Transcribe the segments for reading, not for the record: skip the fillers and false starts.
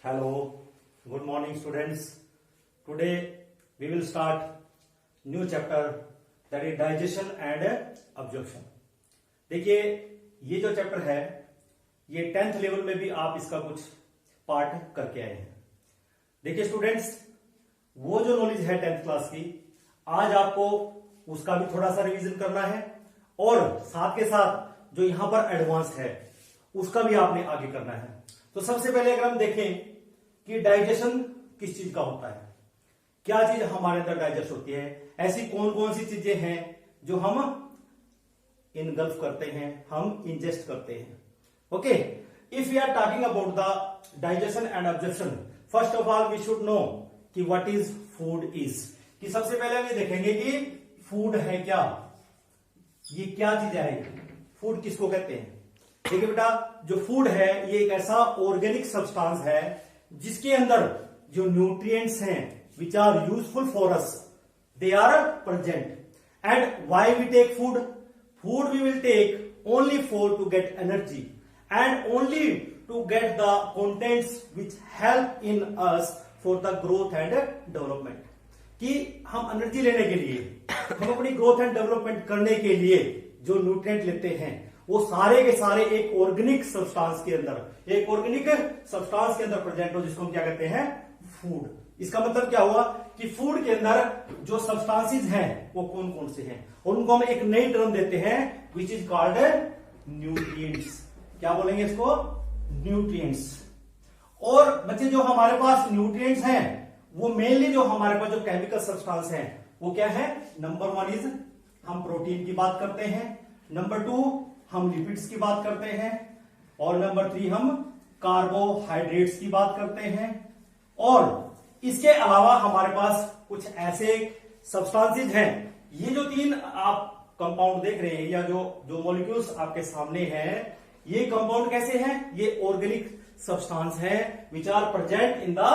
Hello, good morning students. Today we will start new chapter that is digestion and absorption. देखिए ये जो chapter है ये 10th level में भी आप इसका कुछ पार्ट करके आए हैं. देखिए स्टूडेंट्स, वो जो नॉलेज है 10th क्लास की आज आपको उसका भी थोड़ा सा रिवीजन करना है और साथ के साथ जो यहां पर एडवांस है उसका भी आपने आगे करना है. तो सबसे पहले अगर हम देखें कि डाइजेशन किस चीज का होता है, क्या चीज हमारे अंदर डाइजेस्ट होती है, ऐसी कौन कौन सी चीजें हैं जो हम इनगल्फ करते हैं, हम इंजेस्ट करते हैं. Okay, if we are talking about the digestion and absorption, first of all we should know कि व्हाट इज फूड इज. कि सबसे पहले हम ये देखेंगे कि फूड है क्या, ये क्या चीज है, फूड किसको कहते हैं. देखिए बेटा, जो फूड है ये एक ऐसा ऑर्गेनिक सब्सटेंस है जिसके अंदर जो न्यूट्रिएंट्स हैं which are useful for us they are present. And why we take food, food we will take only for to get energy and only to get the contents which help in us for the growth and development. कि हम energy लेने के लिए, हम अपनी growth and development करने के लिए जो न्यूट्रिएंट लेते हैं वो सारे के सारे एक ऑर्गेनिक सब्सटेंस के अंदर, एक ऑर्गेनिक सब्सटेंस के अंदर प्रेजेंट हो, जिसको हम क्या कहते हैं, फूड. इसका मतलब क्या हुआ कि फूड के अंदर जो सब्सटेंसेस हैं वो कौन कौन से हैं और उनको हम एक नई टर्म देते हैं विच इज कॉल्ड न्यूट्रिएंट्स. क्या बोलेंगे इसको, न्यूट्रिएंट्स. और बच्चे जो हमारे पास न्यूट्रिएंट्स हैं वो मेनली जो हमारे पास जो केमिकल सब्सटेंस हैं वो क्या है. नंबर वन इज हम प्रोटीन की बात करते हैं, नंबर टू हम लिपिड्स की बात करते हैं और नंबर थ्री हम कार्बोहाइड्रेट्स की बात करते हैं. और इसके अलावा हमारे पास कुछ ऐसे सब्सटेंसेस हैं, ये जो तीन आप कंपाउंड देख रहे हैं या जो मॉलिक्यूल्स आपके सामने हैं, ये कंपाउंड कैसे हैं, ये ऑर्गेनिक सब्सटेंस हैं which are present in the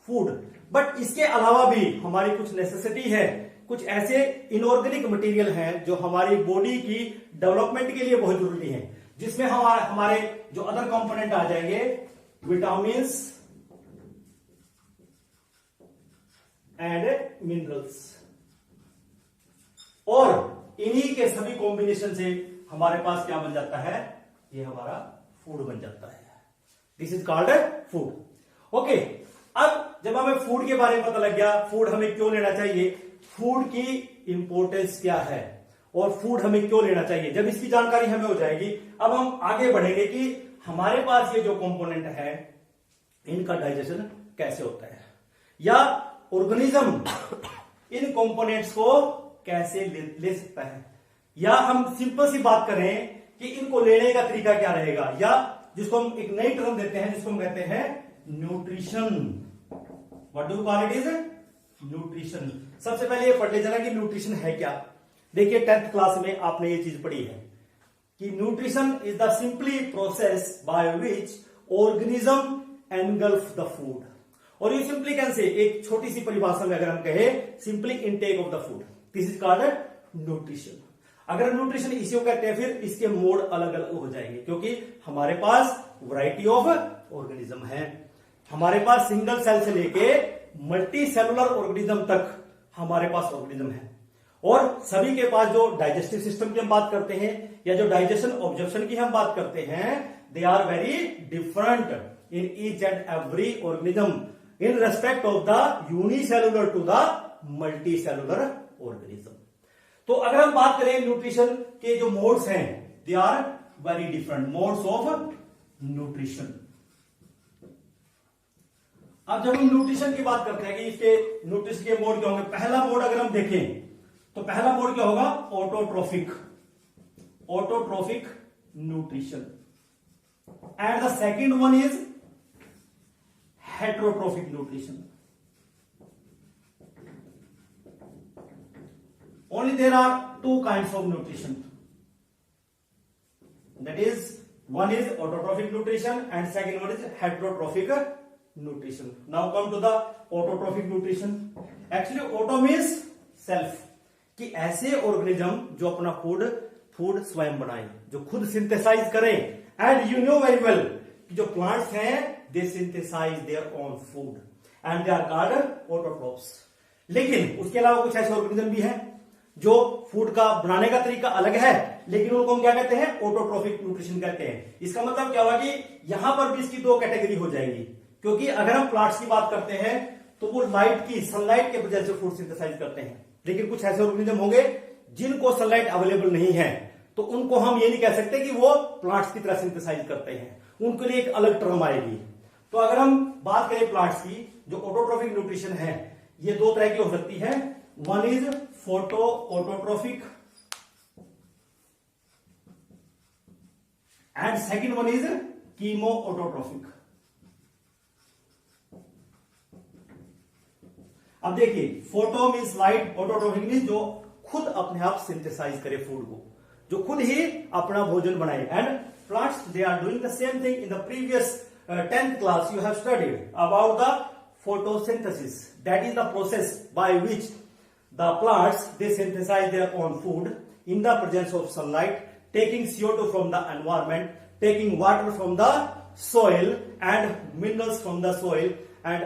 food. But इसके अलावा भी हमारी कुछ नेसेसिटी है, कुछ ऐसे इनऑर्गेनिक मटेरियल हैं जो हमारी बॉडी की डेवलपमेंट के लिए बहुत जरूरी है, जिसमें हमारे जो अदर कंपोनेंट आ जाएंगे, विटामिन्स एंड मिनरल्स. और इन्हीं के सभी कॉम्बिनेशन से हमारे पास क्या बन जाता है, ये हमारा फूड बन जाता है. This is called food. Okay, अब जब हमें फूड के बारे में पता लग गया, फूड हमें क्यों लेना चाहिए, फूड की इंपॉर्टेंस क्या है और फूड हमें क्यों लेना चाहिए, जब इसकी जानकारी हमें हो जाएगी, अब हम आगे बढ़ेंगे कि हमारे पास ये जो कंपोनेंट है इनका डाइजेशन कैसे होता है या ऑर्गेनिज्म इन कंपोनेंट्स को कैसे ले सकता है, या हम सिंपल सी बात करें कि इनको लेने का तरीका क्या रहेगा, या जिसको हम एक नई टर्म देते हैं जिसको हम कहते हैं nutrition. What do you call it is nutrition. सबसे पहले ये पढ़ ले जाना कि न्यूट्रिशन है क्या. देखिए 10th क्लास में आपने ये चीज पढ़ी है कि nutrition is the simply process by which organism engulf the food. और यू सिंपली कैन से, एक छोटी सी परिभाषा में अगर हम कहें, simply intake of the food, this is called nutrition. अगर न्यूट्रिशन इसी को कहते हैं फिर इसके मोड अलग अलग हो जाएंगे, क्योंकि हमारे पास वैरायटी ऑफ ऑर्गेनिज्म है. हमारे पास सिंगल सेल से लेके मल्टी सेलुलर ऑर्गेनिज्म तक हमारे पास ऑर्गेनिज्म है. और सभी के पास जो डाइजेस्टिव सिस्टम की हम बात करते हैं या जो डाइजेशन ऑब्जर्प्शन की हम बात करते हैं, they are very different in each and every organism in respect of the unicellular to the multicellular organism. तो अगर हम बात करें न्यूट्रिशन के जो मोड्स हैं, they are very different modes of nutrition. अब जब हम न्यूट्रिशन की बात करते हैं कि इसके न्यूट्रिशन के मोड क्या होंगे, पहला मोड अगर हम देखें तो पहला मोड क्या होगा, autotrophic, autotrophic nutrition. And the second one is heterotrophic nutrition. Only there are two kinds of nutrition. That is, one is autotrophic nutrition and second one is heterotrophic nutrition. Now come to the autotrophic nutrition. Actually, auto means self. कि ऐसे organism जो अपना food स्वयं बनाए, जो खुद synthesize करें. And you know very well कि जो प्लांट्स हैं they synthesize their own food and they are called autotrophs. लेकिन उसके अलावा कुछ ऐसे ऑर्गेनिज्म भी हैं जो फूड का बनाने का तरीका अलग है, लेकिन उनको हम क्या कहते हैं, ऑटोट्रोफिक न्यूट्रिशन कहते हैं। इसका मतलब क्या हुआ कि यहां पर भी इसकी दो कैटेगरी हो जाएगी, क्योंकि अगर हम प्लांट्स की बात करते हैं तो वो लाइट की, सनलाइट के वजह से फूड सिंथेसाइज करते हैं। लेकिन कुछ ऐसे ऑर्गेनिज्म होंगे जिनको सनलाइट अवेलेबल नहीं है, तो उनको हम ये नहीं कह सकते कि वो प्लांट्स की तरह सिंथेसाइज करते हैं, उनके लिए एक अलग टर्म आएगी। तो अगर हम बात करें प्लांट्स की, जो ऑटोट्रोफिक न्यूट्रिशन है ये दो तरह की हो सकती है। One is photo autotrophic and second one is chemo autotrophic. अब देखिए, photo means light, autotrophic means जो खुद अपने आप सिंथेसाइज करे फूड को, जो खुद ही अपना भोजन बनाए। And plants they are doing the same thing. In the previous 10th class you have studied about the photosynthesis, that is the process by which the plants they synthesize their own food in the presence of sunlight, taking CO2 from the environment, taking water from the soil and minerals from the soil, and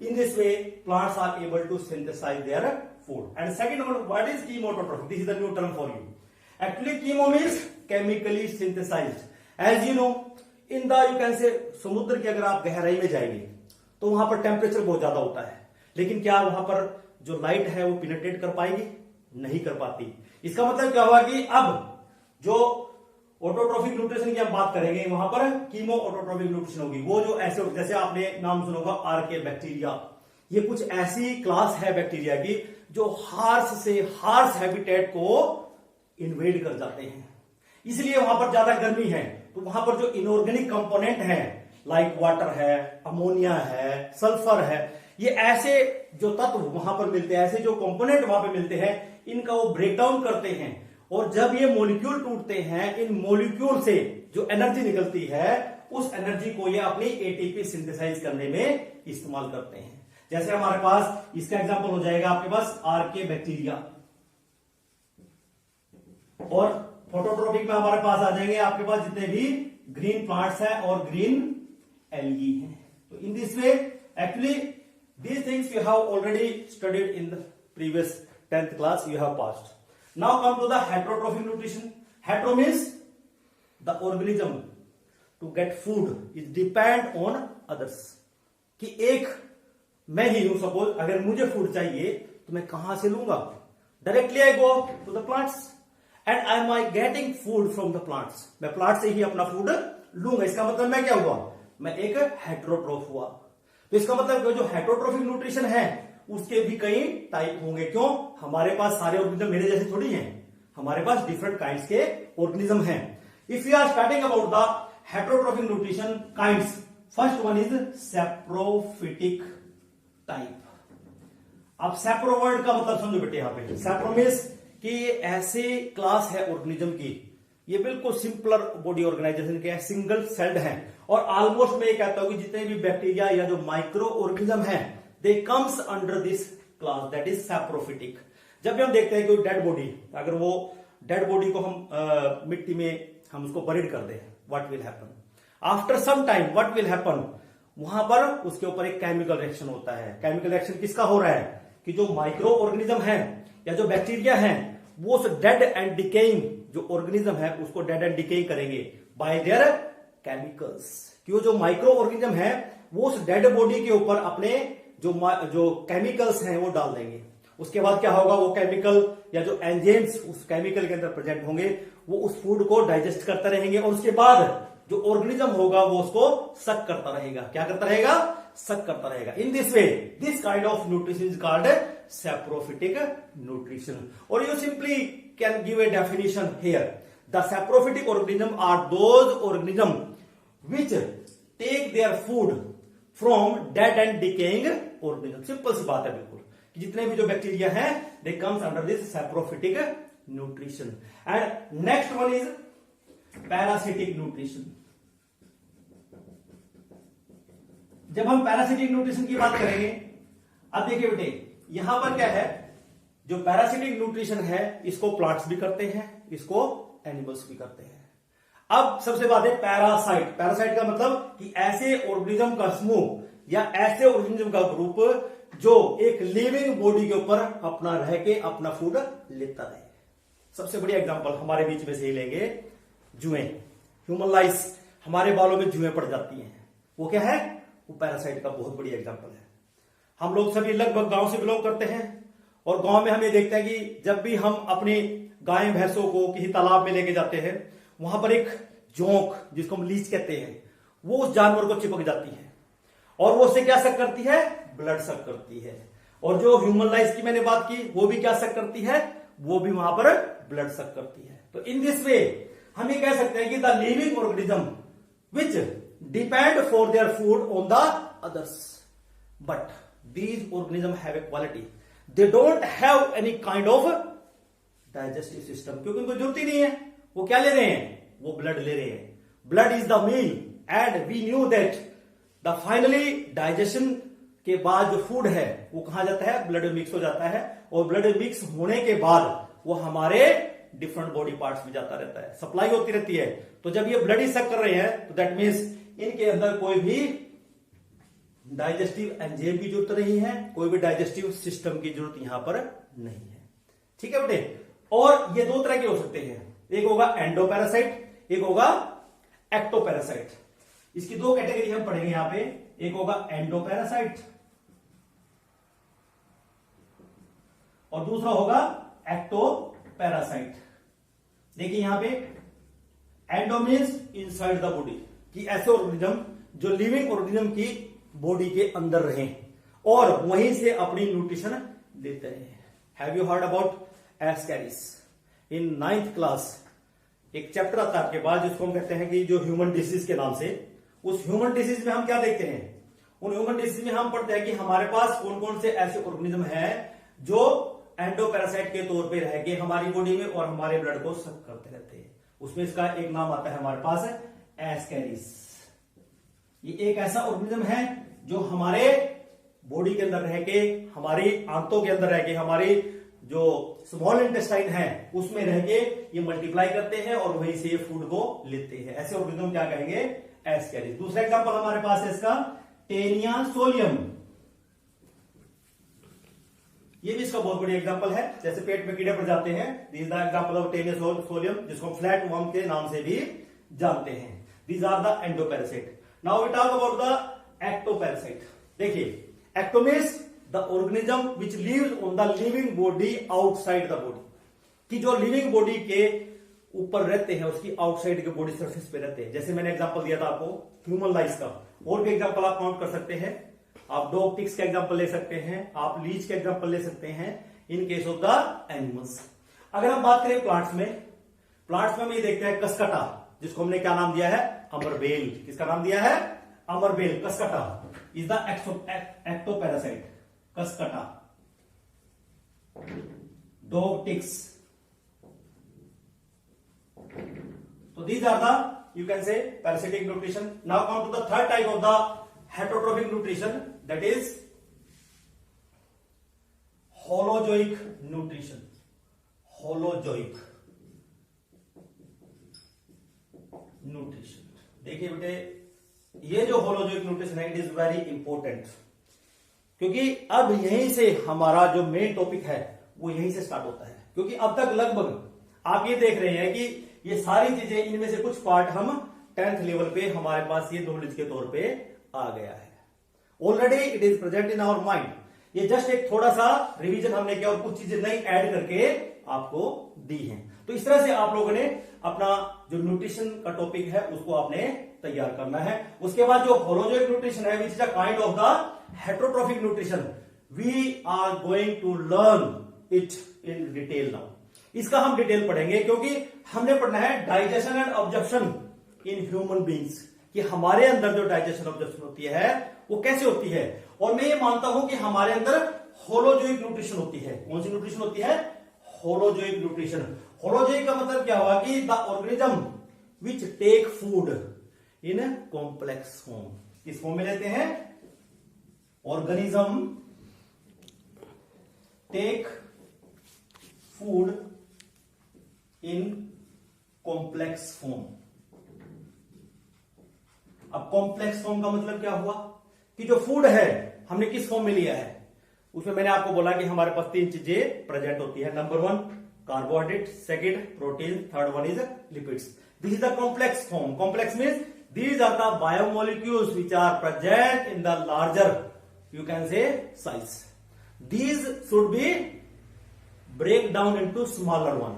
in this way plants are able to synthesize their food. And second one, what is chemoautotrophic? This is the new term for you. Actually chemo means chemically synthesized. As you know, in the you can से, समुद्र की अगर आप गहराई में जाएंगे तो वहां पर टेम्परेचर बहुत ज्यादा होता है, लेकिन क्या वहां पर जो लाइट है वो पेनिट्रेट कर पाएगी? नहीं कर पाती। इसका मतलब क्या हुआ कि अब जो ऑटोट्रोफिक न्यूट्रिशन की हम बात करेंगे वहां पर कीमो ऑटोट्रोफिक न्यूट्रिशन होगी। वो जो ऐसे, जैसे आपने नाम सुना होगा आर्के बैक्टीरिया, ये कुछ ऐसी क्लास है बैक्टीरिया की जो हार्श से हार्श हैबिटेट को इन्वेड कर जाते हैं, इसलिए वहां पर ज्यादा गर्मी है। तो वहां पर जो इनऑर्गेनिक कंपोनेंट है, लाइक वाटर है, अमोनिया है, सल्फर है, ये ऐसे जो तत्व वहां पर मिलते हैं, ऐसे जो कंपोनेंट वहां पे मिलते हैं, इनका वो ब्रेक डाउन करते हैं। और जब ये मॉलिक्यूल टूटते हैं, इन मॉलिक्यूल से जो एनर्जी निकलती है, उस एनर्जी को ये अपनी एटीपी सिंथेसाइज करने में इस्तेमाल करते हैं। जैसे हमारे पास इसका एग्जांपल हो जाएगा आपके पास आर्के बैक्टीरिया, और फोटोट्रोपिक में हमारे पास आ जाएंगे आपके पास जितने भी ग्रीन प्लांट्स हैं और ग्रीन एल्गी हैं। तो in this way actually these things you have already studied in the previous 10th class, you have passed. Now come to the heterotrophic nutrition. Hetero means the organism to get food is depend on others. कि एक मैं ही हूं, suppose अगर मुझे food चाहिए तो मैं कहां से लूंगा? Directly I go to the plants and I am I getting food from the plants. मैं प्लांट से ही अपना फूड लूंगा। इसका मतलब मैं क्या हुआ? मैं एक हेटरोट्रोफ हुआ। तो इसका मतलब जो हेटरोट्रोफिक न्यूट्रिशन है उसके भी कई टाइप होंगे। क्यों? हमारे पास सारे ऑर्गेनिज्म मेरे जैसे थोड़ी हैं, हमारे पास डिफरेंट काइंड्स के ऑर्गेनिज्म हैं। If you are starting about the heterotrophic nutrition kinds, first one is saprophytic type. अब सैप्रो वर्ड का मतलब समझो बेटे, यहां पे सैप्रो मीन्स कि ये ऐसे क्लास है ऑर्गेनिज्म की, ये बिल्कुल सिंपलर बॉडी ऑर्गेनाइजेशन के हैं, सिंगल सेल्ड हैं, और ऑलमोस्ट मैं ये कहता हूं कि जितने भी बैक्टीरिया या जो माइक्रो ऑर्गेनिज्म हैं they comes under this class, that is saprophytic. जब भी हम देखते हैं कि डेड बॉडी, अगर वो डेड बॉडी को हम मिट्टी में हम उसको बरीड कर दें, what will happen after some time? What will happen? वहां पर उसके ऊपर एक केमिकल रिएक्शन होता है। केमिकल रिएक्शन किसका हो रहा है? कि जो माइक्रो ऑर्गेनिज्म है या जो बैक्टीरिया है वो डेड एंड डिकेइंग जो ऑर्गेनिज्म है उसको डेड एंड डिकेइंग करेंगे बाय देयर केमिकल्स। क्यों? जो माइक्रो ऑर्गेनिज्म है वो उस डेड बॉडी के ऊपर अपने जो केमिकल्स हैं वो डाल देंगे। उसके बाद क्या होगा? वो केमिकल या जो एंजाइम्स उस केमिकल के अंदर प्रेजेंट होंगे वो उस फूड को डाइजेस्ट करते रहेंगे, और उसके बाद जो ऑर्गेनिज्म होगा वो उसको सक करता रहेगा। क्या करता रहेगा? सक करता रहेगा। इन this way this kind of nutrition is called saprophytic nutrition, or you simply can give a definition here. The saprophytic organism are those organism which take their food from dead and decaying organism. Simple सी बात है बिल्कुल, कि जितने भी जो bacteria हैं they comes under this saprophytic nutrition. And next one is parasitic nutrition. जब हम पैरासिटिक न्यूट्रिशन की बात करेंगे, अब देखिए बेटे यहां पर क्या है, जो पैरासिटिक न्यूट्रिशन है इसको प्लांट्स भी करते हैं, इसको एनिमल्स भी करते हैं। अब सबसे बात है पैरासाइट। पैरासाइट का मतलब कि ऐसे ऑर्गेनिज्म का समूह या ऐसे ऑर्गेनिज्म का ग्रुप जो एक लिविंग बॉडी के ऊपर अपना रह के अपना फूड लेता रहे। सबसे बड़ी एग्जांपल हमारे बीच में से ही लेंगे, जुएं, ह्यूमन लाइस, हमारे बालों में जुएं पड़ जाती हैं, वो क्या है, वो पैरासाइट का बहुत बड़ी एग्जांपल है। हम लोग सभी लगभग गांव से बिलोंग करते हैं और गांव में हम ये देखते हैं कि जब भी हम अपनी गाय भैंसों को किसी तालाब में लेके जाते हैं, वहां पर एक जोंक जिसको हम लीच कहते हैं, वो उस जानवर को चिपक जाती है और वो उससे क्या सक करती है, ब्लड सक करती है। और जो ह्यूमन लाइस की मैंने बात की, वो भी क्या सक करती है, वो भी वहां पर ब्लड सक करती है। तो इन दिस वे हम ये कह सकते हैं कि the living organism which depend for their food on the others, but these organisms have a quality, they don't have any kind of digestive system, क्योंकि उनको जरूरत ही नहीं है। वो क्या ले रहे हैं, वो ब्लड ले रहे हैं। Blood is the meal and we knew that the finally digestion के बाद जो फूड है वो कहां जाता है, ब्लड में मिक्स हो जाता है और ब्लड में मिक्स होने के बाद वो हमारे डिफरेंट बॉडी पार्ट्स में जाता रहता है, सप्लाई होती रहती है। तो जब ये ब्लड ही सक कर रहे हैं तो दैट मीन्स इनके अंदर कोई भी डाइजेस्टिव एंजाइम की जरूरत नहीं है, कोई भी डाइजेस्टिव सिस्टम की जरूरत यहां पर नहीं है। ठीक है बेटे। और ये दो तरह के हो सकते हैं, एक होगा एंडोपैरासाइट, एक होगा एक्टोपैरासाइट। इसकी दो कैटेगरी हम पढ़ेंगे यहां पे, एक होगा एंडोपैरासाइट और दूसरा होगा एक्टोपैरासाइट। देखिए यहां पे endo means inside the body, कि ऐसे ऑर्गेनिज्म जो लिविंग ऑर्गेनिज्म की बॉडी के अंदर रहे और वहीं से अपनी न्यूट्रिशन लेते हैं। Have you heard about Ascaris? In 9th class एक चैप्टर आता है आपके पास जिसको हम कहते हैं कि जो ह्यूमन डिसीज के नाम से। उस ह्यूमन डिसीज में हम क्या देखते हैं, उन ह्यूमन डिसीज में हम पढ़ते हैं कि हमारे पास कौन कौन से ऐसे ऑर्गेनिज्म हैं जो एंडोपैरासाइट के तौर पे रह के हमारी बॉडी में और हमारे ब्लड को सक करते रहते हैं। उसमें इसका एक नाम आता है हमारे पास एस्कैरिस। ये एक ऐसा ऑर्गेनिज्म है जो हमारे बॉडी के अंदर रह के, हमारी आंतों के अंदर रह के, हमारी जो स्मॉल इंटेस्टाइन है उसमें रह के ये मल्टीप्लाई करते हैं और वहीं से ये फूड को लेते हैं। ऐसे ऑर्गेनिज्म क्या कहेंगे, एस्कैरिस। दूसरा एग्जांपल हमारे पास है इसका टेनिया सोलियम। ये भी इसका बहुत बड़ी एग्जांपल है। जैसे पेट में कीड़े पड़ जाते हैं, this is the example of Taenia solium, जिसको हम फ्लैट वर्म के नाम से भी जानते हैं। These are the endoparasite. Now we talk about the ectoparasite. देखिए ecto means the organism which lives on the living body outside the body, कि जो लिविंग बॉडी के ऊपर रहते हैं उसकी आउटसाइड के बॉडी सरफेस पे रहते हैं। जैसे मैंने एग्जांपल दिया था आपको ह्यूमन लाइस का, और भी एग्जांपल आप काउंट कर सकते हैं। आप डॉग टिक्स का एग्जांपल ले सकते हैं, आप लीच का एग्जांपल ले सकते हैं in case of the animals. अगर हम बात करें प्लांट्स में हम ये देखते हैं कसकटा, जिसको हमने क्या नाम दिया है, अमरबेल। किसका नाम दिया है, अमरबेल। Cuscuta is the ectoparasite, cuscuta. Dog ticks, so these are the, you can say, parasitic nutrition. Now come to the third type of the heterotrophic nutrition, that is holozoic nutrition. Holozoic nutrition. देखिए बेटे, ये जो holozoic nutrition है, it is very important, क्योंकि अब यहीं से हमारा जो मेन टॉपिक है वो यहीं से स्टार्ट होता है। क्योंकि अब तक लगभग आप ये देख रहे हैं कि ये सारी चीजें, इनमें से कुछ पार्ट हम 10th लेवल पे हमारे पास ये नॉलेज के तौर पे आ गया है। Already it is present in our mind. ये जस्ट एक थोड़ा सा रिवीजन हमने किया और कुछ चीजें नई ऐड करके आपको दी हैं। तो इस तरह से आप लोगों ने अपना जो न्यूट्रिशन का टॉपिक है उसको आपने तैयार करना है। उसके बाद जो होलोजोइक न्यूट्रिशन है, which is a kind of the heterotrophic nutrition, we are going to learn it in detail now. इसका हम डिटेल पढ़ेंगे, क्योंकि हमने पढ़ना है digestion and absorption in human beings, कि हमारे अंदर जो डाइजेशन ऑब्जर्प्शन होती है वो कैसे होती है। और मैं ये मानता हूं कि हमारे अंदर होलोजोइक न्यूट्रिशन होती है। कौन सी न्यूट्रिशन होती है, होलोजोइक न्यूट्रिशन। होलोजोइक का मतलब क्या हुआ कि the organism which take food in complex form. किस फॉर्म में लेते हैं, organism take food in complex form. अब कॉम्प्लेक्स फॉर्म का मतलब क्या हुआ कि जो फूड है हमने किस फॉर्म में लिया है, उसमें मैंने आपको बोला कि हमारे पास 3 चीजें प्रेजेंट होती है। Number 1 carbohydrate, second protein, third one is lipids. This is the complex form. Complex means these are the biomolecules which are present in the larger, you can say, size. These should be break down into smaller one.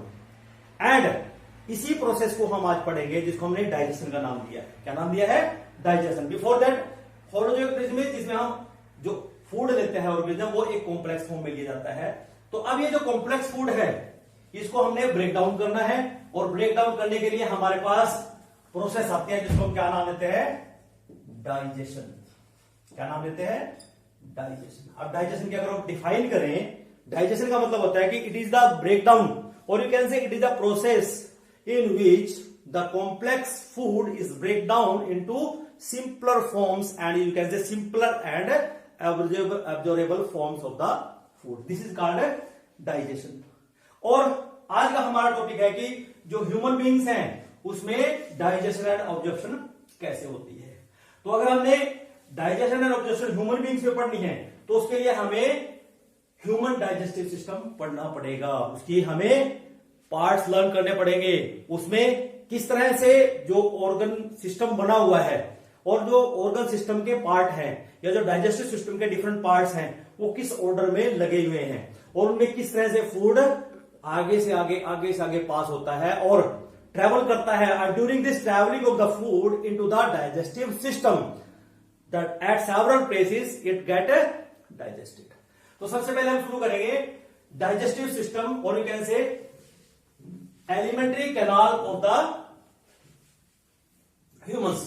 And इसी process को हम आज पढ़ेंगे जिसको हमने digestion का नाम दिया है। क्या नाम दिया है? डाइजेशन। बिफोर दैट ऑर्गेनिज्म जिसमें हम जो फूड लेते हैं ऑर्गेनिज्म वो एक कॉम्प्लेक्स फॉर्म में लिया जाता है। तो अब ये जो कॉम्प्लेक्स फूड है इसको हमने ब्रेक डाउन करना है, और ब्रेक डाउन करने के लिए हमारे पास प्रोसेस आती है जिसको हम क्या नाम देते हैं? डाइजेशन। क्या नाम देते हैं? डाइजेशन। अब डाइजेशन की अगर हम डिफाइन करें, डाइजेशन का मतलब होता है कि it is the break down, और you can say it is the process in which the complex food is break down into simpler forms and you can say simpler and absorbable forms of the food. This is called digestion. और आज का हमारा topic है कि जो human beings हैं उसमें digestion and absorption कैसे होती है। तो अगर हमने digestion and absorption human beings में पढ़नी है तो उसके लिए हमें ह्यूमन डाइजेस्टिव सिस्टम पढ़ना पड़ेगा, उसकी हमें पार्ट्स लर्न करने पड़ेंगे, उसमें किस तरह से जो ऑर्गन सिस्टम बना हुआ है और जो ऑर्गन सिस्टम के पार्ट हैं या जो डाइजेस्टिव सिस्टम के डिफरेंट पार्ट्स हैं वो किस ऑर्डर में लगे हुए हैं, और उनमें किस तरह से फूड आगे से आगे पास होता है और ट्रेवल करता है। और during this travelling of the food into the digestive system that at several places it get digested. तो सबसे पहले हम शुरू करेंगे डाइजेस्टिव सिस्टम, और यू कैन से alimentary canal of the humans.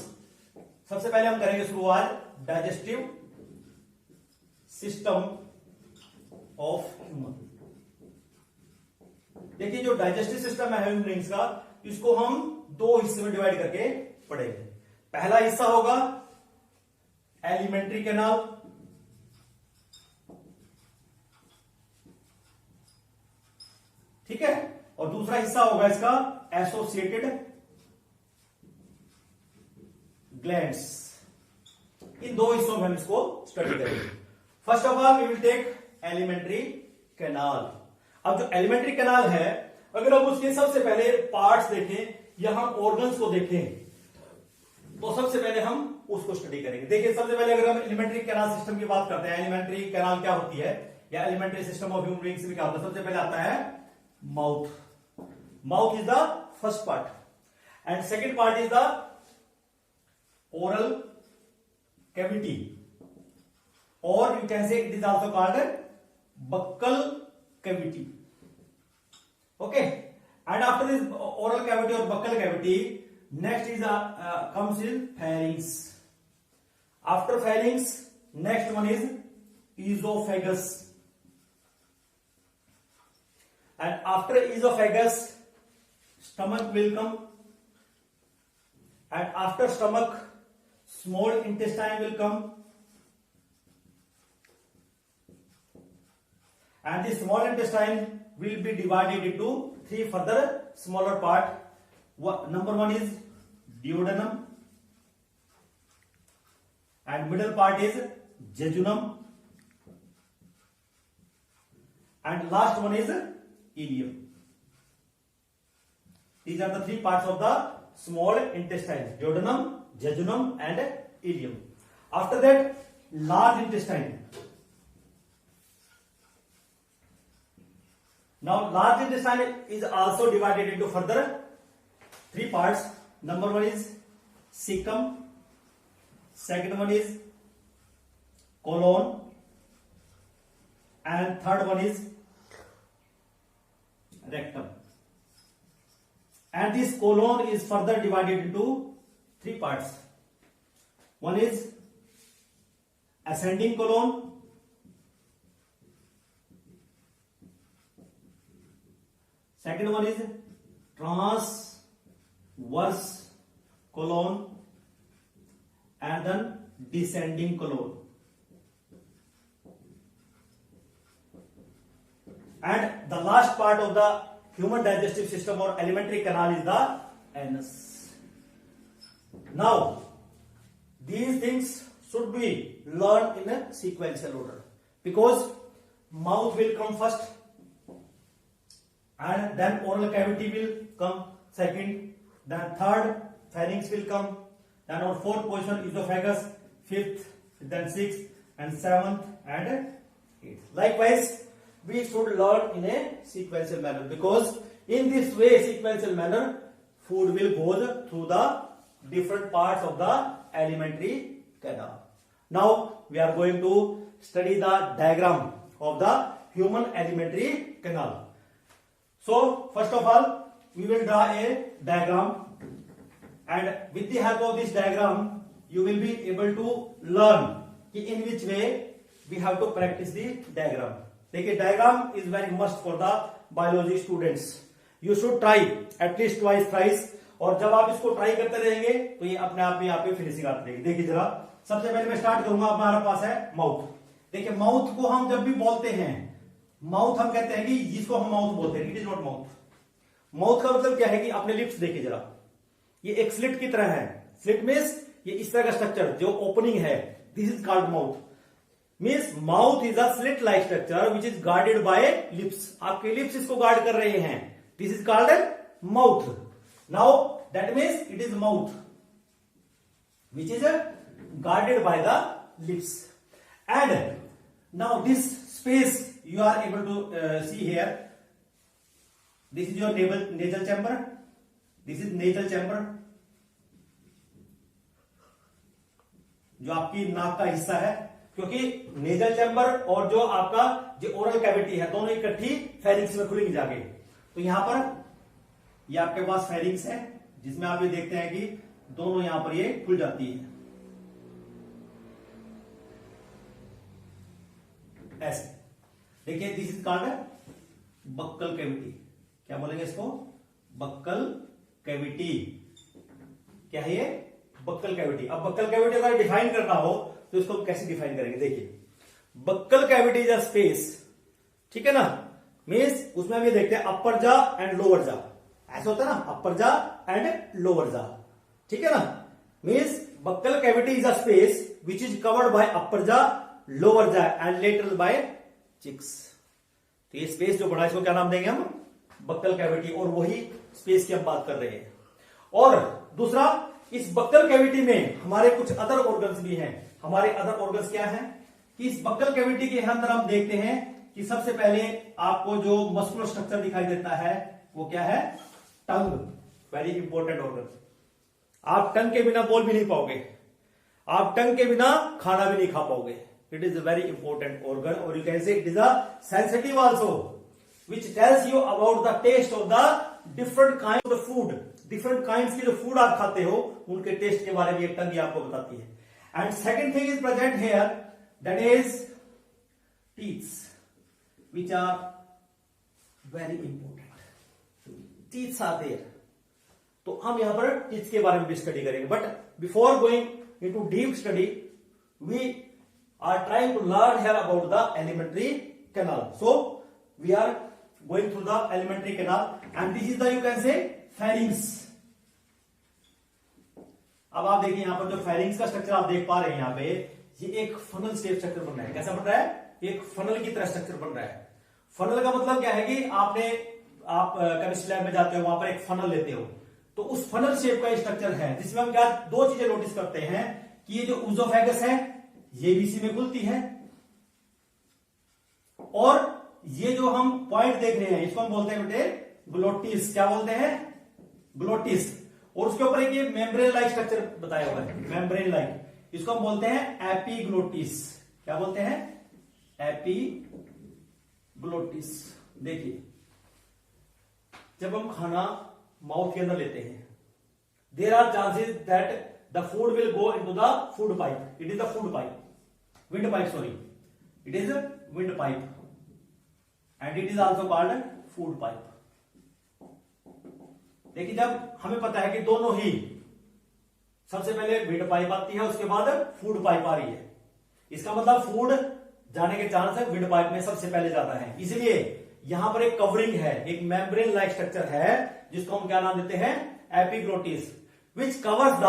सबसे पहले हम करेंगे शुरुआत डाइजेस्टिव सिस्टम ऑफ ह्यूमन। देखिए जो डाइजेस्टिव सिस्टम है ह्यूमन बीइंग्स का, इसको हम 2 हिस्से में डिवाइड करके पढ़ेंगे। पहला हिस्सा होगा एलिमेंट्री कैनाल, ठीक है, और दूसरा हिस्सा होगा इसका एसोसिएटेड ग्लैंड्स। इन 2 हिस्सों में हम इसको स्टडी करेंगे। First of all we will take alimentary canal. अब जो एलिमेंट्री कैनाल है, अगर हम उसके सबसे पहले पार्ट्स देखें या हम ऑर्गन्स को देखें तो सबसे पहले हम उसको स्टडी करेंगे। देखिए सबसे पहले अगर हम एलिमेंट्री कैनाल सिस्टम की बात करते हैं, एलिमेंट्री कैनाल क्या होती है या alimentary system of human beings में क्या होता है, सबसे पहले आता है mouth. Mouth is the first part and second part is the oral cavity, और you can say it is also called buccal cavity. Okay, and after this oral cavity or buccal cavity, next is comes in pharynx. After pharynx, next one is esophagus, and after esophagus, stomach will come, and after stomach, small intestine will come. And the small intestine will be divided into 3 further smaller part. Number 1 is duodenum, and middle part is jejunum, and last one is ileum. These are the 3 parts of the small intestine: duodenum, jejunum, and ileum. After that, large intestine. Now large intestine is also divided into further 3 parts. Number 1 is cecum, second one is colon, and third one is rectum. And this colon is further divided into 3 parts. One is ascending colon, second one is transverse colon, and then descending colon, and the last part of the human digestive system or alimentary canal is the anus. Now these things should be learned in a sequential order, because mouth will come first and then oral cavity will come second, then third pharynx will come, then our fourth position esophagus, fifth, then sixth and seventh and eighth. Likewise, we should learn in a sequential manner, because in this way, sequential manner, food will go through the different parts of the alimentary canal. Now we are going to study the diagram of the human alimentary canal. So first of all, we will draw a diagram, and with the help of this diagram you will be able to learn in which way we have to practice the diagram. देखिए, diagram is very must for the biology students. You should try at least twice, thrice, और जब आप इसको try करते रहेंगे तो ये अपने आप में यहाँ पे फिनिशिंग आती रहेगी. देखिए जरा, सबसे पहले मैं स्टार्ट करूंगा. हमारे पास है माउथ. देखिए, माउथ को हम जब भी बोलते हैं, माउथ हम कहते हैं कि जिसको हम माउथ बोलते हैं, it is not mouth. Mouth का मतलब क्या है कि अपने लिप्स देखिए जरा, ये एक स्लिट की तरह है. स्लिट मीन्स ये इस तरह का स्ट्रक्चर जो ओपनिंग है, this is called mouth. Means mouth is a slit like structure which is guarded by lips. आपके लिप्स इसको गार्ड कर रहे हैं. This is called mouth. Now that means it is mouth which is guarded by the lips. And now this space you are able to see here. This is your nasal chamber. This is nasal chamber, जो आपकी नाक का हिस्सा है, क्योंकि nasal chamber और जो आपका जो ओरल कैविटी है दोनों इकट्ठी फेरिंक्स में खुलेंगी जाके. तो यहां पर ये आपके पास फेरिंक्स है, जिसमें आप ये देखते हैं कि दोनों यहां पर ये खुल जाती है ऐसे. देखिए, this is called buccal cavity. क्या बोलेंगे इसको? Buccal cavity. क्या है ये? Buccal cavity. अब बक्कल कैविटी अगर डिफाइन करना हो तो इसको कैसे डिफाइन करेंगे? देखिए, buccal cavity is a space, ठीक है ना. मीन्स उसमें हम ये देखते हैं अपर जा एंड लोअर जा. ऐसा होता है ना, अपर जा एंड लोअर जा, ठीक है ना. Means buccal cavity is a space which is covered by अपर जा, लोअर जा एंड लेटरल बाय चिक्स. तो ये स्पेस जो बना है इसको क्या नाम देंगे हम? Buccal cavity. और वही स्पेस की हम बात कर रहे हैं. और दूसरा, इस बक्कल कैविटी में हमारे कुछ अदर ऑर्गन्स भी हैं. हमारे अदर ऑर्गन्स क्या हैं कि इस बक्कल कैविटी के अंदर हम देखते हैं कि सबसे पहले आपको जो मस्कुलर स्ट्रक्चर दिखाई देता है वो क्या है? टंग. Very important organ. आप टंग के बिना बोल भी नहीं पाओगे, आप टंग के बिना खाना भी नहीं खा पाओगे. It is a very important organ, or you can say it is a sensitive also, which tells you about the taste of the different kinds of food. Different kinds की जो food आप खाते हो उनके टेस्ट के बारे में एक टंग आपको बताती है. And second thing is present here, that is teeth, which are very important. Teeth are there. तो हम यहां पर teeth के बारे में भी स्टडी करेंगे. But before going into deep study, we are trying to learn here about the alimentary canal. So we are going through the alimentary canal, and this is the, you can say, pharynx. अब आप देखिए यहां पर जो pharynx का structure आप देख पा रहे हैं, यहां पे ये एक फनल शेप स्ट्रक्चर बन रहा है. कैसा बन रहा है? एक फनल की तरह स्ट्रक्चर बन रहा है. फनल का मतलब क्या है कि आप केमिस्ट्री लैब में जाते हो, वहां पर एक फनल लेते हो, तो उस फनल शेप का स्ट्रक्चर है, जिसमें हम क्या दो चीजें नोटिस करते हैं कि ये जो ऊजोफेगस है ये भी इसी में खुलती है, और ये जो हम पॉइंट देख रहे हैं इसको हम बोलते हैं बेटे ग्लोटिस. क्या बोलते हैं? ग्लोटिस. और उसके ऊपर एक ये मेम्ब्रेन लाइक स्ट्रक्चर बताया हुआ है, मेम्ब्रेन लाइक. इसको हम बोलते हैं एपीग्लोटिस. क्या बोलते हैं? एपीग्लोटिस. देखिए, जब हम खाना माउथ के अंदर लेते हैं, there are chances that the food will go into the food pipe. It is the food pipe, wind pipe, sorry, it is a wind pipe, and it is also called food pipe. देखिए, जब हमें पता है कि दोनों ही, सबसे पहले wind pipe आती है, उसके बाद फूड पाइप आ रही है, इसका मतलब फूड जाने के चांस है विंड पाइप में सबसे पहले जाता है. इसलिए यहां पर एक कवरिंग है, एक मेम्ब्रेन लाइक स्ट्रक्चर है, जिसको हम क्या नाम देते हैं? Epiglottis, which covers the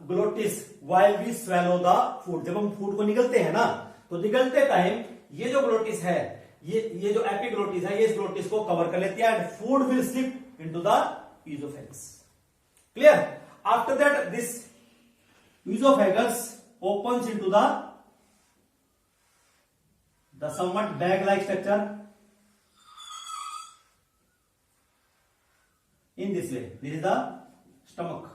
glottis while we swallow the food. जब हम फूड को निगलते हैं ना, तो निगलते टाइम ये जो ग्लोटिस है, ये जो एपिग्लोटिस है, ये इस ग्लोटिस को कवर कर लेती है and food will slip into the oesophagus. Clear? After that this oesophagus opens into the somewhat bag like structure in this way. This is the stomach.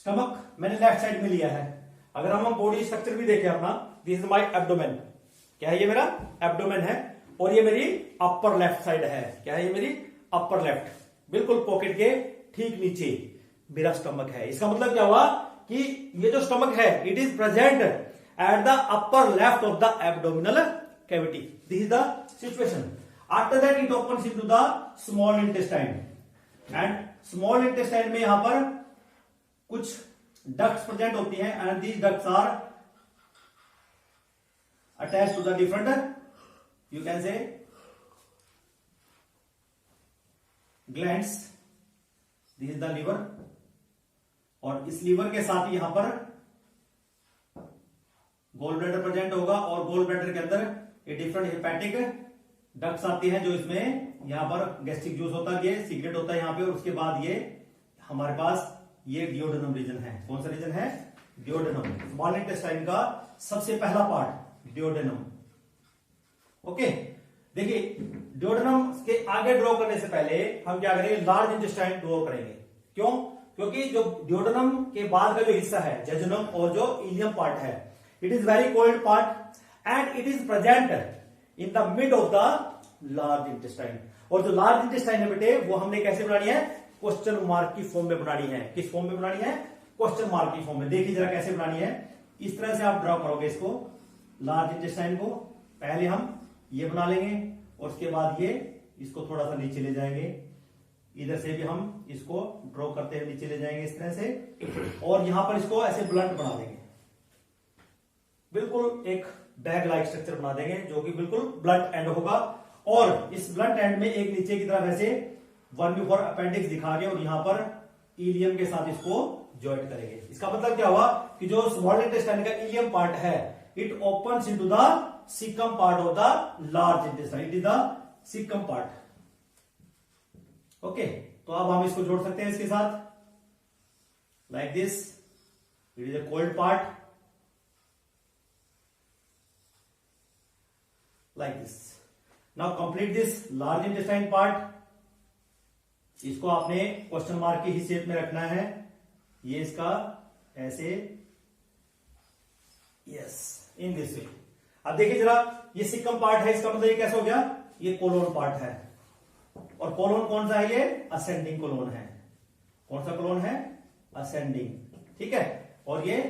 मैंने लेफ्ट साइड में लिया है। अगर हम बॉडी स्ट्रक्चर भी देखें अपना, दिस इज माई एब्डोमेन। क्या है? ये मेरा एब्डोमेन है और ये मेरी अपर लेफ्ट साइड है। क्या है? ये मेरी अपर लेफ्ट, बिल्कुल पॉकेट के ठीक नीचे मेरा स्टमक है। इसका मतलब क्या हुआ कि ये जो स्टमक है, it is present at the upper left of the abdominal cavity. This is the situation. After that it opens into the small intestine and small intestine में यहां पर कुछ डक्ट्स प्रेजेंट होती हैं and these ducts are attach to the different, you can say, glands. This is the liver और इस liver के साथ यहां पर गोल ब्लैडर प्रेजेंट होगा और गोल ब्लैडर के अंदर ये डिफरेंट हेपेटिक डक्ट्स आती हैं जो इसमें यहां पर गैस्ट्रिक जूस होता है, ये सीक्रेट होता है यहां पे। और उसके बाद ये हमारे पास ये डियोडेनम रीजन है। कौन सा रीजन है? डियोडेनम। स्मॉल इंटेस्टाइन का सबसे पहला पार्ट डियोडेनम। ओके, देखिए डियोडेनम के आगे ड्रॉ करने से पहले हम क्या करेंगे? लार्ज इंटेस्टाइन ड्रॉ करेंगे। क्यों? क्योंकि जो डियोडेनम के बाद का जो हिस्सा है, जेजुनम और जो इलियम पार्ट है, it is very cold part and it is present in the mid of the large intestine. और जो लार्ज इंटेस्टाइन है बेटे, वो हमने कैसे बनानी है? क्वेश्चन मार्क की फॉर्म में बनानी है। किस फॉर्म में बनानी है? क्वेश्चन मार्क की फॉर्म में। देखिए जरा कैसे बनानी है। इस तरह से आप ड्रॉ करोगे इसको, लार्ज इंटेस्टाइन को। पहले हम ये बना लेंगे और उसके बाद ये इसको थोड़ा सा नीचे ले जाएंगे। इधर से भी हम इसको ड्रॉ करते हुए नीचे ले जाएंगे इस तरह से, और यहां पर इसको ऐसे ब्लंट बना देंगे, बिल्कुल एक बैग लाइक स्ट्रक्चर बना देंगे जो कि बिल्कुल ब्लंट एंड होगा। और इस ब्लंट एंड में एक नीचे की तरफ ऐसे 1/4 अपेंडिक्स दिखा के और यहां पर इलियम के साथ इसको ज्वाइंट करेंगे। इसका मतलब क्या हुआ कि जो स्मॉल इंटेस्टाइन का इलियम पार्ट है, it opens into the caecum part of the large intestine. It is the caecum part. Okay, तो अब हम इसको जोड़ सकते हैं इसके साथ, like this. It is a cold part, like this. Now complete this large intestine part. इसको आपने क्वेश्चन मार्क की ही शेप में रखना है। ये इसका ऐसे, यस, इन दिस वे। अब देखिए जरा, ये सिकम पार्ट है, इसका मतलब ये कैसे हो गया? ये कोलोन पार्ट है। और कोलोन कौन सा है? ये असेंडिंग कोलोन है। कौन सा कोलोन है? असेंडिंग। ठीक है। और ये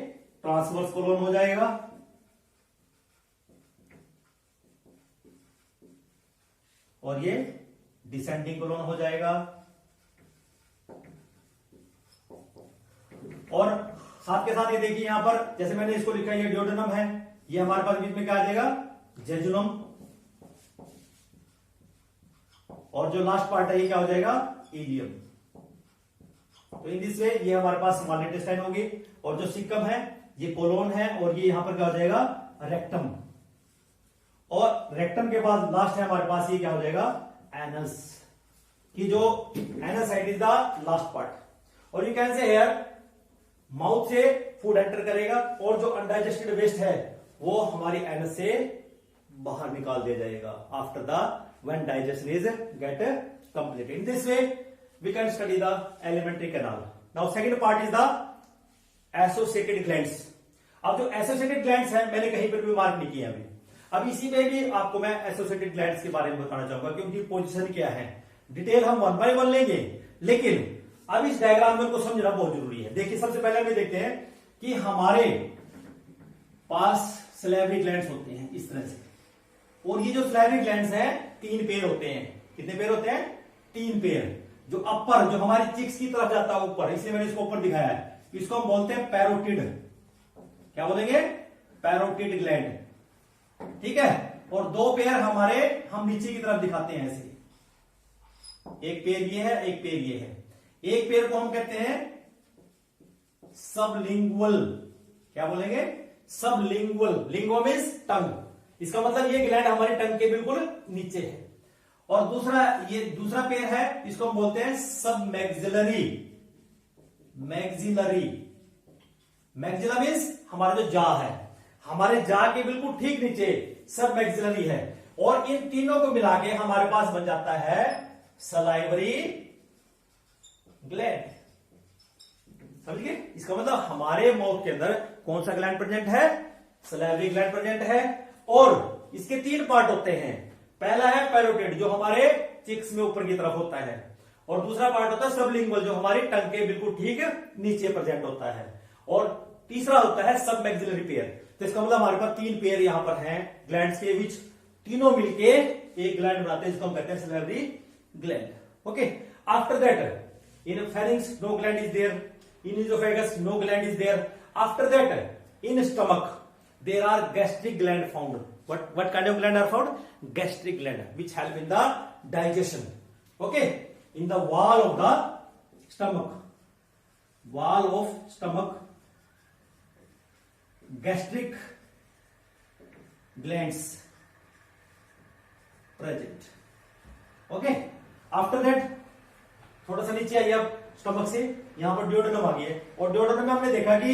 ट्रांसवर्स कोलोन हो जाएगा। और ये डिसेंडिंग कोलोन हो जाएगा। और साथ के साथ ये देखिए यहां पर, जैसे मैंने इसको लिखा, ये डियोडेनम है, ये हमारे पास बीच में क्या आ जाएगा? जेजुनम। और जो लास्ट पार्ट है ये क्या हो जाएगा? इलियम। तो इन दिस वे ये हमारे पास स्मॉल इंटेस्टाइन होगी। और जो सिकम है ये कोलोन है, और ये यहां पर क्या हो जाएगा? रेक्टम। और रेक्टम के बाद लास्ट है हमारे पास, ये क्या हो जाएगा? एनस। कि जो anus side is the last part. और you can say here, mouth से फूड एंटर करेगा और जो अनडाइजेस्टेड वेस्ट है वो हमारी एनस से बाहर निकाल दिया जाएगा after the when digestion is get complete. In this way we can study the alimentary canal. Now second part is the associated glands. अब जो एसोसिएटेड ग्लैंड्स है, मैंने कहीं पर भी मार्क नहीं किया अभी। अब इसी में भी आपको मैं एसोसिएटेड ग्लैंड्स के बारे में बताना चाहूंगा कि उनकी पोजीशन क्या है। डिटेल हम 1 by 1 लेंगे, लेकिन अब इस डायग्राम में को समझना बहुत जरूरी है। देखिए सबसे पहले हम देखते हैं कि हमारे पास सैलिवरी ग्लैंड्स होते हैं इस तरह से, और ये जो सैलिवरी ग्लैंड्स हैं 3 पेयर होते हैं। कितने पेयर होते हैं? 3 पेयर। जो अपर, जो हमारी चिक्स की तरफ जाता है ऊपर, इसलिए मैंने इसको ऊपर दिखाया है, इसको हम बोलते हैं पैरोटिड। क्या बोलेंगे? Parotid gland. ठीक है। और 2 पेयर हमारे हम नीचे की तरफ दिखाते हैं ऐसे, एक पेयर ये है, एक पेयर ये है। एक पेयर को हम कहते हैं सबलिंगुअल, क्या बोलेंगे, सबलिंगुअल, लिंगुआ मीन्स टंग, इसका मतलब ये ग्लैंड हमारी टंग के बिल्कुल नीचे है। और दूसरा, ये दूसरा पेयर है, इसको हम बोलते हैं सब मैक्सिलरी, मैक्सिलरी, मैक्सिला मीन्स हमारा जो जा है, हमारे जा के बिल्कुल ठीक नीचे सब मैक्सिलरी है, और इन तीनों को मिला के हमारे पास बन जाता है सलाइवरी ग्लैंड। समझिए, इसका मतलब हमारे माउथ के अंदर कौन सा ग्लैंड प्रेजेंट है, सलाइवरी ग्लैंड प्रेजेंट है, और इसके तीन पार्ट होते हैं। पहला है पैरोटिड जो हमारे चिक्स में ऊपर की तरफ होता है, और दूसरा पार्ट होता है सबलिंगुअल जो हमारी टंग के बिल्कुल ठीक नीचे प्रेजेंट होता है, और तीसरा होता है सब मैक्सिलरी पेयर। तो इसका मतलब हमारे पास तीन पेयर यहां पर हैं ग्लैंड्स के, विच तीनों मिलके एक ग्लैंड बनाते हैं, जिसको हम कहते हैं salivary gland. Okay, after that in pharynx no gland is there, in esophagus no gland is there. After that in stomach there are gastric gland found. What kind of gland are found? Gastric gland which help in the digestion. Okay, in the wall of the stomach, wall of stomach gastric glands present. Okay, after that थोड़ा सा नीचे आइए आप stomach से, यहां पर duodenum आ गई है, और ड्यूडेनम में हमने देखा कि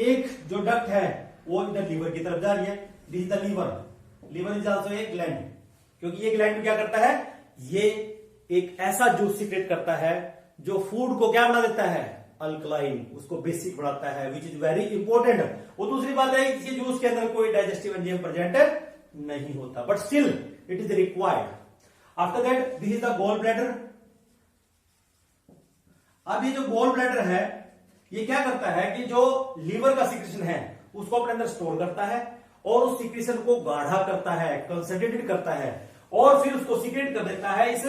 एक जो डक्ट है वो इधर लीवर की तरफ जा रही है, this is the liver, liver is also a gland, क्योंकि ये ग्लैंड क्या करता है, ये एक ऐसा जूस सीक्रेट करता है जो फूड को क्या बना देता है, अल्कलाइन, उसको बेसिक बनाता है, विच इज वेरी इंपॉर्टेंट। वो दूसरी बात है कि जूस के अंदर कोई डाइजेस्टिव एंजाइम प्रेजेंट नहीं होता, but still it is required. After that this is the gall bladder. अब ये जो गॉल ब्लैडर है ये क्या करता है कि जो लीवर का सिक्रेशन है उसको अपने अंदर स्टोर करता है, और उस सिक्रेशन को गाढ़ा करता है, कंसंट्रेटेड करता है, और फिर उसको सीक्रेट कर देता है इस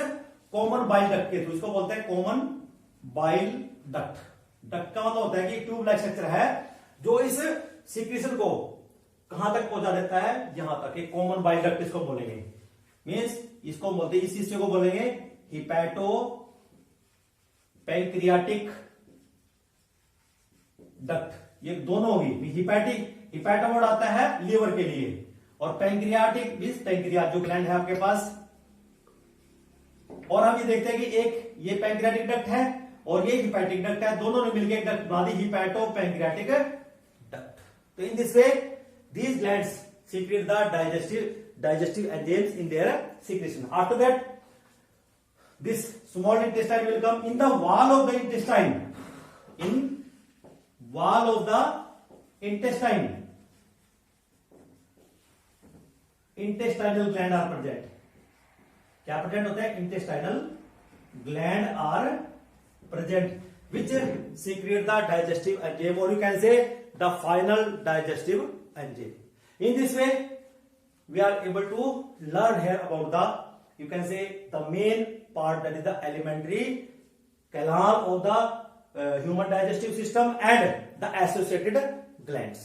कॉमन बाइल डक्ट के थ्रू। इसको बोलते हैं कॉमन बाइल डक्ट। डक्ट का मतलब होता है कि ट्यूब लाइक स्ट्रक्चर है जो इस सिक्रेशन को कहां तक पहुंचा देता है, यहां तक, एक कॉमन बाइल डक्ट इसको बोलेंगे। मीन्स इसको बोलते हैं, इस हिस्से को बोलेंगे हिपैटो पैंक्रियाटिक डक्ट। ये दोनों होगी, हिपैटिक, हिपैटो वर्ड आता है लीवर के लिए, और पैंक्रियाटिक मींस पैंक्रियाज जो ग्लैंड है आपके पास। और हम ये देखते हैं कि एक ये पैंक्रियाटिक डक्ट है और ये हिपैटिक डक्ट है, दोनों ने मिलकर एक डक्ट बना दी, हिपैटो पैंक्रियाटिक डक्ट। तो in this way these glands secrete the digestive enzymes in their secretion. After that this small intestine will come in the wall of the intestine, in wall of the intestine intestinal gland are present। क्या present होते हैं, intestinal gland are present which secrete the digestive enzyme, or you can say the final digestive enzyme। in this way we are able to learn here about the, you can say, the main part, that is the elementary canal of the human digestive system and the associated glands।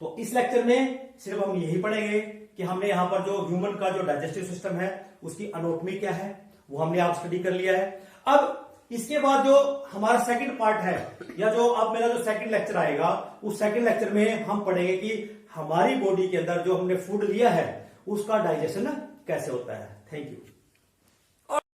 तो इस lecture में सिर्फ हम यही पढ़ेंगे कि हमने यहां पर जो ह्यूमन का जो डाइजेस्टिव सिस्टम है उसकी एनाटॉमी क्या है वो हमने आप स्टडी कर लिया है। अब इसके बाद जो हमारा सेकंड पार्ट है, या जो अब मेरा जो सेकंड लेक्चर आएगा, उस सेकंड लेक्चर में हम पढ़ेंगे कि हमारी बॉडी के अंदर जो हमने फूड लिया है उसका डाइजेशन कैसे होता है। Thank you.